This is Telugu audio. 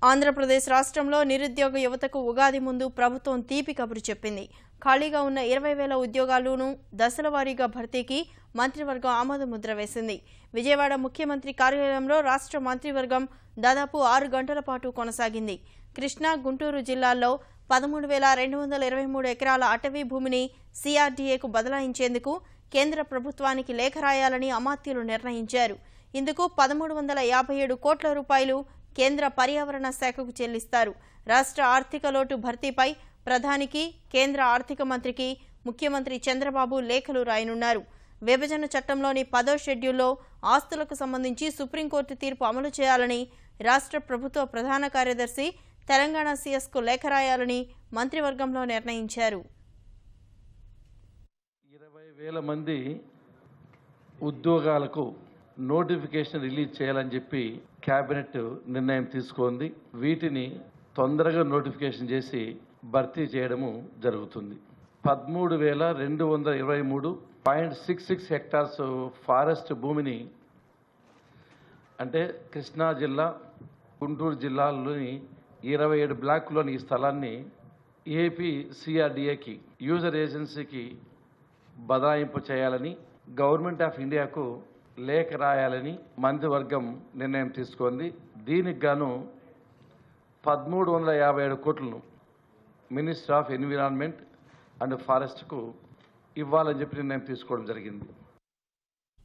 ఆంధ్రప్రదేశ్ రాష్ట్రంలో నిరుద్యోగ యువతకు ఉగాది ముందు ప్రభుత్వం తీపి కబురు చెప్పింది. ఖాళీగా ఉన్న 20,000 ఉద్యోగాలను దశల వారీగా భర్తీకి మంత్రివర్గం ఆమోదముద్ర వేసింది. విజయవాడ ముఖ్యమంత్రి కార్యాలయంలో రాష్ట్ర మంత్రివర్గం దాదాపు 6 గంటల పాటు కొనసాగింది. కృష్ణా, గుంటూరు జిల్లాల్లో 13,223 ఎకరాల అటవీ భూమిని సిఆర్డీఏకు బదలాయించేందుకు కేంద్ర ప్రభుత్వానికి లేఖ రాయాలని అమాత్యులు నిర్ణయించారు. ఇందుకు 1,357 కోట్ల రూపాయలు కేంద్ర పర్యావరణ శాఖకు చెల్లిస్తారు. రాష్ట్ర ఆర్థిక లోటు భర్తీపై ప్రధానికి, కేంద్ర ఆర్థిక మంత్రికి ముఖ్యమంత్రి చంద్రబాబు లేఖలు రాయనున్నారు. విభజన చట్టంలోని 10వ షెడ్యూల్లో ఆస్తులకు సంబంధించి సుప్రీంకోర్టు తీర్పు అమలు చేయాలని రాష్ట్ర ప్రభుత్వ ప్రధాన కార్యదర్శి తెలంగాణ సీఎస్కు లేఖ రాయాలని మంత్రివర్గంలో నిర్ణయించారు. 20,000 మంది ఉద్యోగాలకు నోటిఫికేషన్ రిలీజ్ చేయాలని చెప్పి కేబినెట్ నిర్ణయం తీసుకుంది. వీటిని తొందరగా నోటిఫికేషన్ చేసి భర్తీ చేయడము జరుగుతుంది. 13,223.66 హెక్టార్స్ ఫారెస్ట్ భూమిని అంటే కృష్ణా జిల్లా, గుంటూరు జిల్లాలోని 27 బ్లాక్లోని ఈ స్థలాన్ని ఏపీ సిఆర్డీఏకి యూజర్ ఏజెన్సీకి బదలాయింపు చేయాలని గవర్నమెంట్ ఆఫ్ ఇండియాకు లేఖ రాయాలని మంత్రివర్గం నిర్ణయం తీసుకుంది. దీనికి గాను 1,357 కోట్లను మినిస్టర్ ఆఫ్ ఎన్విరాన్మెంట్ అండ్ ఫారెస్ట్కు ఇవ్వాలని చెప్పి నిర్ణయం తీసుకోవడం జరిగింది.